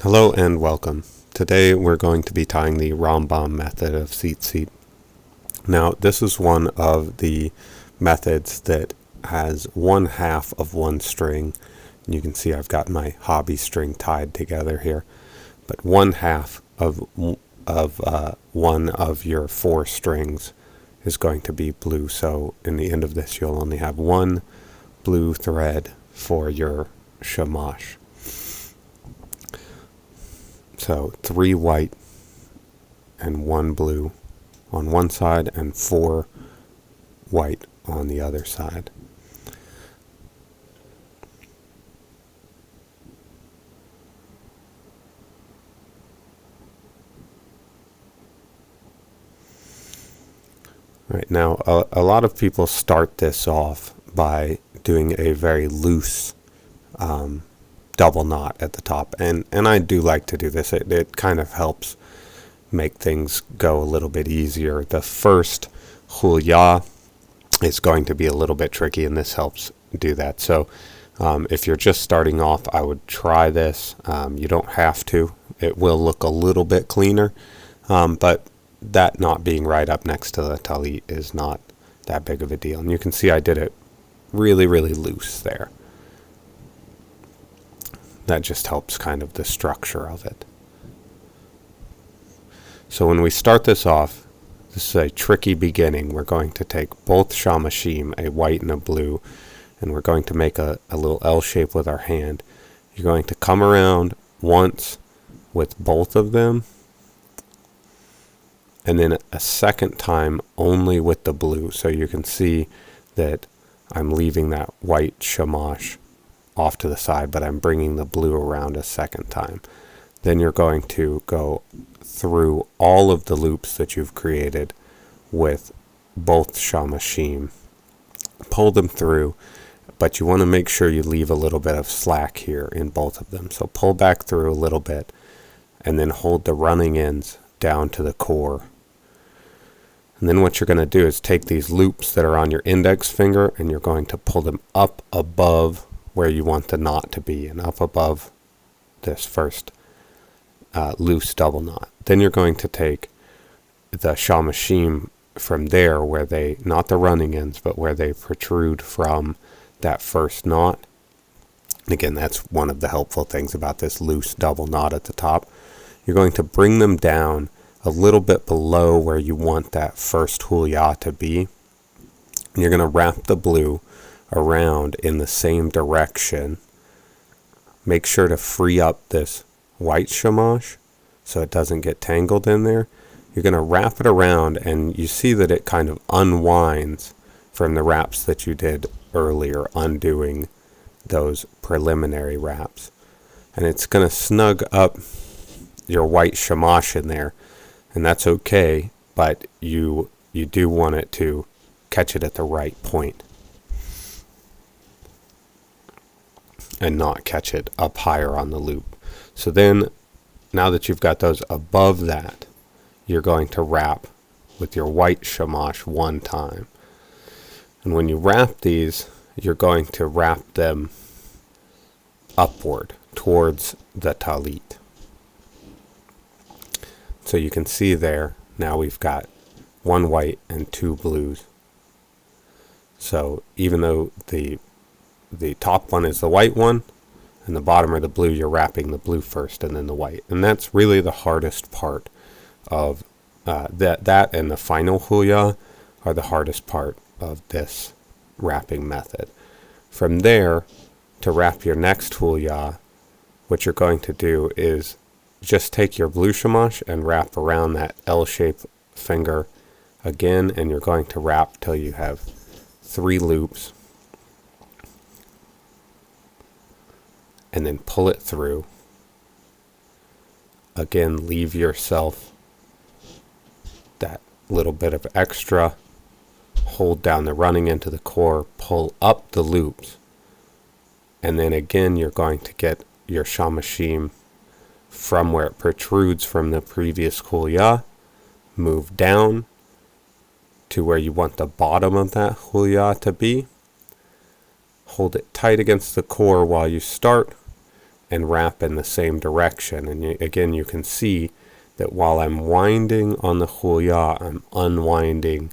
Hello and welcome. Today we're going to be tying the Rambam method of Tzitzit. Now this is one of the methods that has 1/2 of one string. And you can see I've got my hobby string tied together here. But 1/2 of one of your 4 strings is going to be blue. So in the end of this you'll only have one blue thread for your shamash. So 3 white and 1 blue on one side and 4 white on the other side. Right now, a lot of people start this off by doing a very loose double knot at the top, and I do like to do this. It kind of helps make things go a little bit easier. The first hulia is going to be a little bit tricky, and this helps do that. So if you're just starting off, I would try this. You don't have to. It will look a little bit cleaner, but that not being right up next to the talit is not that big of a deal. And you can see I did it really, really loose there. That just helps kind of the structure of it. So when we start this off, this is a tricky beginning. We're going to take both shamashim, a white and a blue, and we're going to make a little L shape with our hand. You're going to come around once with both of them, and then a second time only with the blue. So you can see that I'm leaving that white shamash off to the side, but I'm bringing the blue around a second time. Then you're going to go through all of the loops that you've created with both shamashim. Pull them through, but you want to make sure you leave a little bit of slack here in both of them. So pull back through a little bit, and then hold the running ends down to the core. And then what you're going to do is take these loops that are on your index finger, and you're going to pull them up above where you want the knot to be, and up above this first loose double knot. Then you're going to take the shamashim from there, where they, not the running ends, but where they protrude from that first knot. And again, that's one of the helpful things about this loose double knot at the top. You're going to bring them down a little bit below where you want that first hulia to be. And you're going to wrap the blue around in the same direction. Make sure to free up this white shamash so it doesn't get tangled in there. You're going to wrap it around, and you see that it kind of unwinds from the wraps that you did earlier, undoing those preliminary wraps. And it's going to snug up your white shamash in there, and that's okay, but you do want it to catch it at the right point and not catch it up higher on the loop. So then, now that you've got those above that, you're going to wrap with your white shamash one time. And when you wrap these, you're going to wrap them upward towards the talit. So you can see there, now we've got 1 white and 2 blues. So even though the top one is the white one, and the bottom are the blue, you're wrapping the blue first and then the white. And that's really the hardest part of that and the final hulia are the hardest part of this wrapping method. From there, to wrap your next hulia, what you're going to do is just take your blue shamash and wrap around that L-shaped finger again, and you're going to wrap till you have 3 loops, and then pull it through. Again, leave yourself that little bit of extra. Hold down the running end to the core, pull up the loops, and then again you're going to get your shamashim from where it protrudes from the previous hulia, move down to where you want the bottom of that hulia to be. Hold it tight against the core while you start, and wrap in the same direction. And again, you can see that while I'm winding on the hulia, I'm unwinding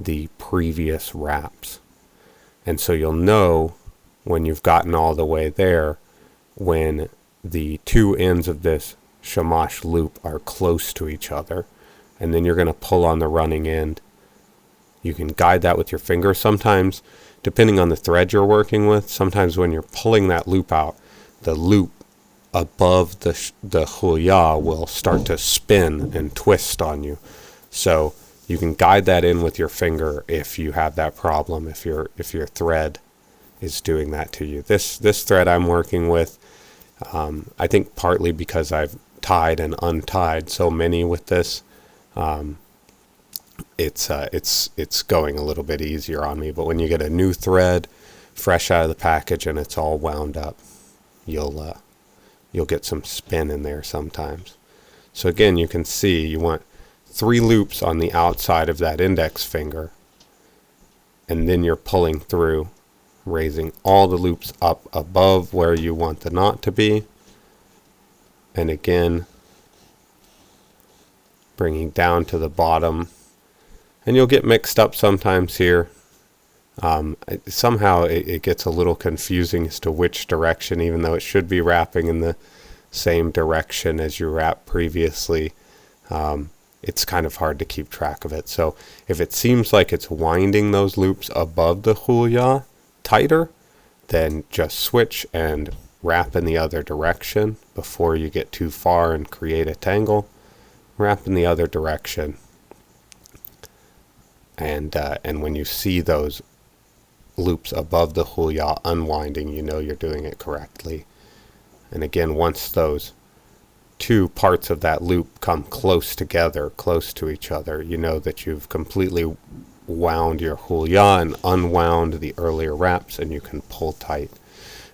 the previous wraps. And so you'll know when you've gotten all the way there, when the two ends of this shamash loop are close to each other, and then you're going to pull on the running end. You can guide that with your finger. Sometimes, depending on the thread you're working with, sometimes when you're pulling that loop out, the loop above the hulia will start to spin and twist on you. So you can guide that in with your finger if you have that problem, if your thread is doing that to you. This thread I'm working with, I think partly because I've tied and untied so many with this, it's going a little bit easier on me. But when you get a new thread fresh out of the package and it's all wound up, you'll get some spin in there sometimes. So again, you can see you want 3 loops on the outside of that index finger, and then you're pulling through, raising all the loops up above where you want the knot to be, and again bringing down to the bottom. And you'll get mixed up sometimes here. Somehow it gets a little confusing as to which direction, even though it should be wrapping in the same direction as you wrapped previously. It's kind of hard to keep track of it. So if it seems like it's winding those loops above the hulia tighter, then just switch and wrap in the other direction before you get too far and create a tangle. Wrap in the other direction. And when you see those loops above the hulia unwinding, you know you're doing it correctly. And again, once those 2 parts of that loop come close together, close to each other, you know that you've completely wound your hulia and unwound the earlier wraps, and you can pull tight.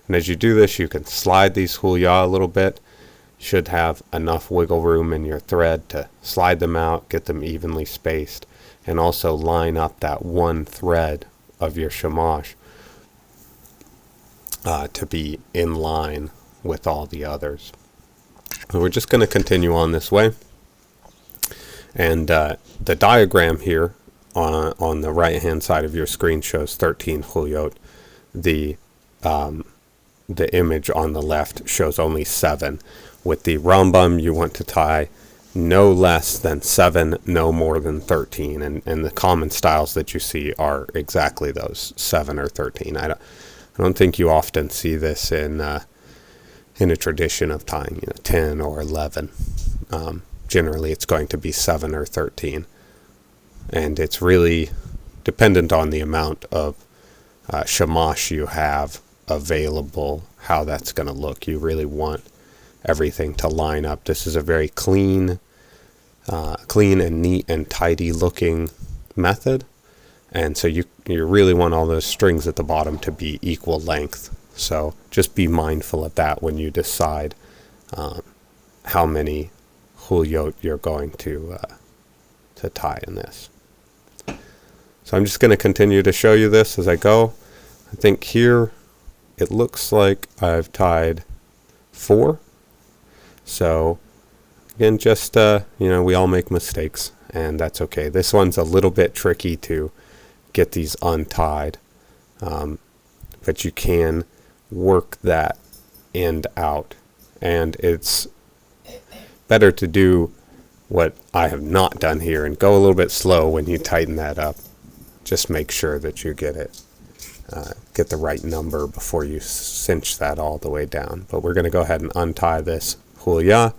And as you do this, you can slide these hulia a little bit. You should have enough wiggle room in your thread to slide them out, get them evenly spaced, and also line up that one thread of your shamash to be in line with all the others. So we're just going to continue on this way. And the diagram here on the right hand side of your screen shows 13 huliyot. The image on the left shows only 7. With the Rambam, you want to tie no less than 7, no more than 13. And the common styles that you see are exactly those, 7 or 13. I don't think you often see this in a tradition of tying 10 or 11. Generally, it's going to be 7 or 13. And it's really dependent on the amount of shamash you have available, how that's going to look. You really want everything to line up. This is a very clean and neat and tidy looking method. And so you really want all those strings at the bottom to be equal length. So just be mindful of that when you decide how many huliyot you're going to tie in this. So I'm just going to continue to show you this as I go. I think here it looks like I've tied 4. So again, just we all make mistakes, and that's okay. This one's a little bit tricky to get these untied, but you can work that end out, and it's better to do what I have not done here and go a little bit slow when you tighten that up. Just make sure that you get the right number before you cinch that all the way down. But we're going to go ahead and untie this hulia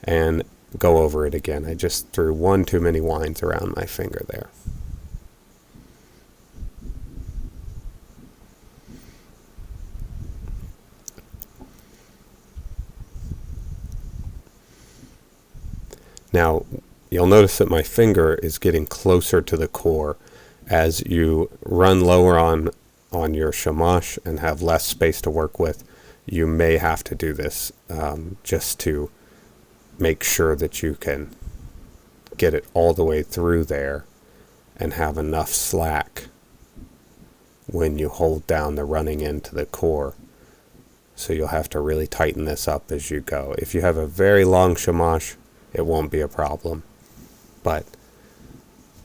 and go over it again. I just threw one too many winds around my finger there. Now, you'll notice that my finger is getting closer to the core. As you run lower on your shamash and have less space to work with, you may have to do this just to make sure that you can get it all the way through there and have enough slack when you hold down the running end to the core so you'll have to really tighten this up as you go. If you have a very long shamash, it won't be a problem, but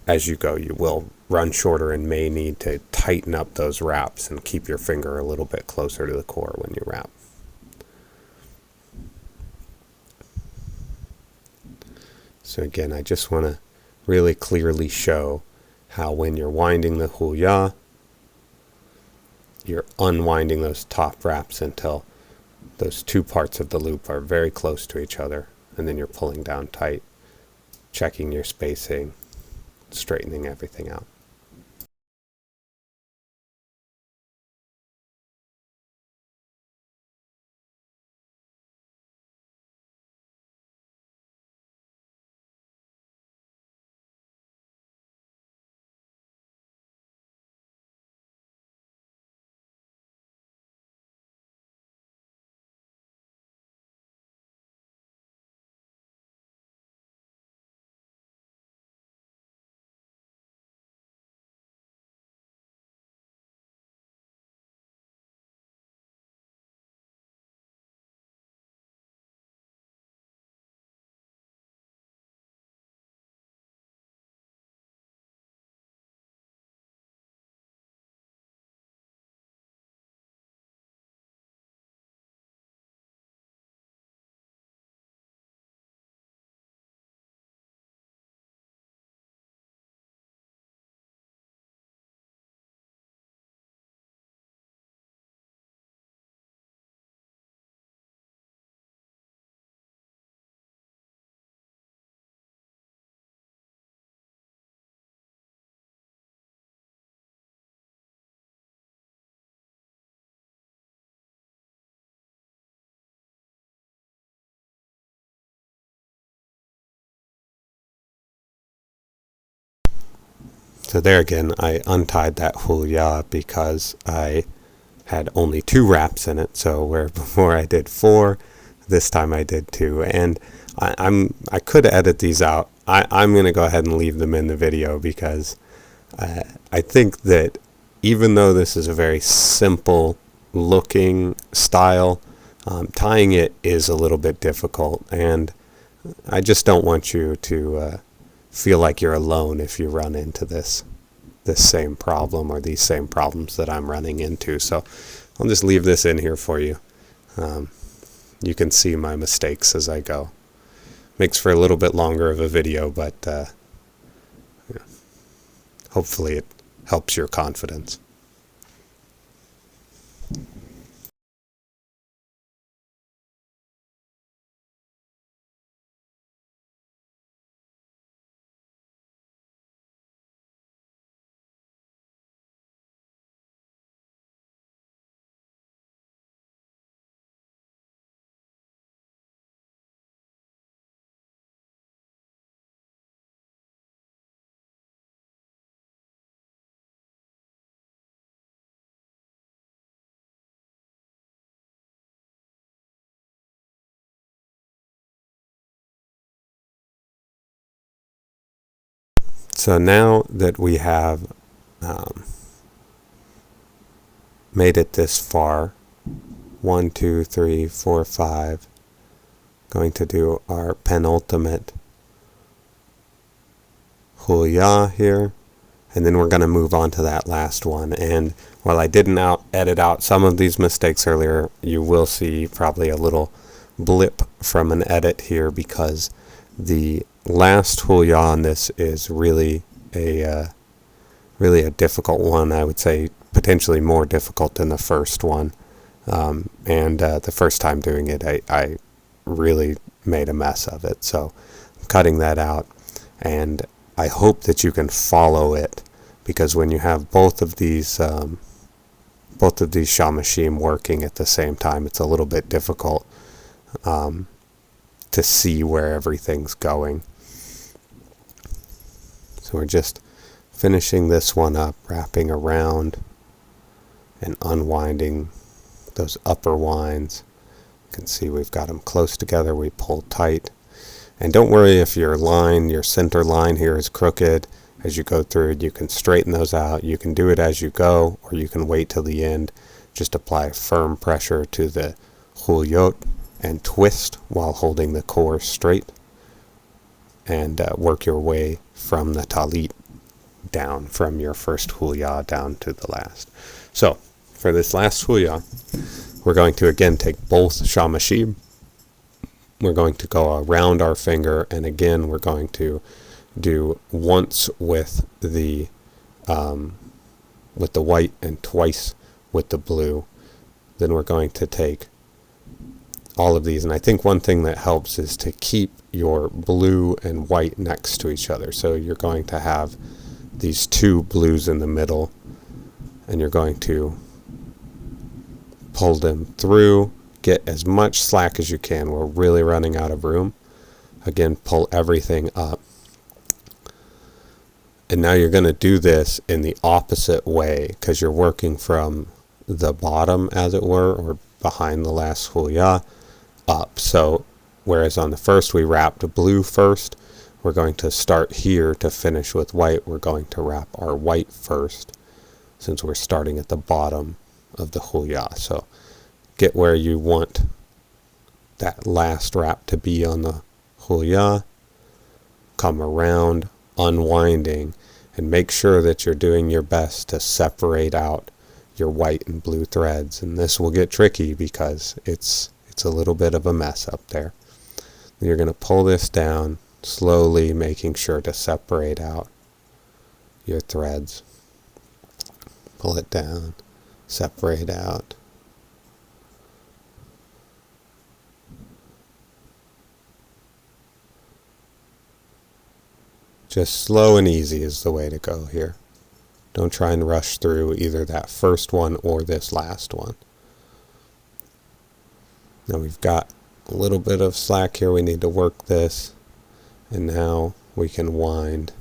as you go, you will run shorter and may need to tighten up those wraps and keep your finger a little bit closer to the core when you wrap. So again, I just want to really clearly show how when you're winding the hulia, you're unwinding those top wraps until those two parts of the loop are very close to each other, and then you're pulling down tight, checking your spacing, straightening everything out. So there again, I untied that hulia because I had only 2 wraps in it. So where before I did 4, this time I did 2. And I could edit these out. I'm going to go ahead and leave them in the video because I think that even though this is a very simple looking style, tying it is a little bit difficult. And I just don't want you to feel like you're alone if you run into this same problem or these same problems that I'm running into. So I'll just leave this in here for you. You can see my mistakes as I go. Makes for a little bit longer of a video, but hopefully it helps your confidence. So now that we have made it this far, 1, 2, 3, 4, 5, going to do our penultimate hulia here, and then we're going to move on to that last one. And while I didn't edit out some of these mistakes earlier, you will see probably a little blip from an edit here because the last hulia on this is really a difficult one. I would say potentially more difficult than the first one. And the first time doing it, I really made a mess of it. So I'm cutting that out, and I hope that you can follow it, because when you have both of these shamashim working at the same time, it's a little bit difficult to see where everything's going. So we're just finishing this one up, wrapping around and unwinding those upper winds. You can see we've got them close together. We pull tight. And don't worry if your center line here is crooked. As you go through it, you can straighten those out. You can do it as you go, or you can wait till the end Just apply firm pressure to the huliyot and twist while holding the core straight, and work your way from the talit down, from your first hulia down to the last. So for this last hulia, we're going to again take both shamashim. We're going to go around our finger, and again we're going to do once with the white and twice with the blue. Then we're going to take all of these, and I think one thing that helps is to keep your blue and white next to each other. So you're going to have these two blues in the middle, and you're going to pull them through, get as much slack as you can. We're really running out of room. Again, pull everything up. And now you're going to do this in the opposite way, because you're working from the bottom, as it were, or behind the last hulia, up. So whereas on the first we wrapped blue first, we're going to start here to finish with white. We're going to wrap our white first, since we're starting at the bottom of the hulia. So get where you want that last wrap to be on the hulia, come around, unwinding, and make sure that you're doing your best to separate out your white and blue threads. And this will get tricky because it's a little bit of a mess up there. You're going to pull this down slowly, making sure to separate out your threads. Pull it down, separate out. Just slow and easy is the way to go here. Don't try and rush through either that first one or this last one. Now we've got a little bit of slack here. We need to work this. And now we can wind.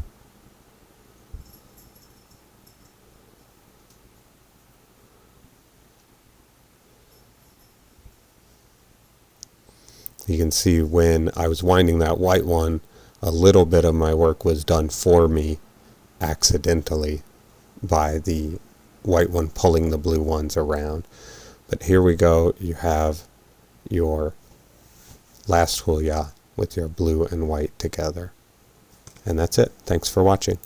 You can see when I was winding that white one, a little bit of my work was done for me accidentally by the white one pulling the blue ones around. But here we go. You have your last hulia with your blue and white together. And that's it. Thanks for watching.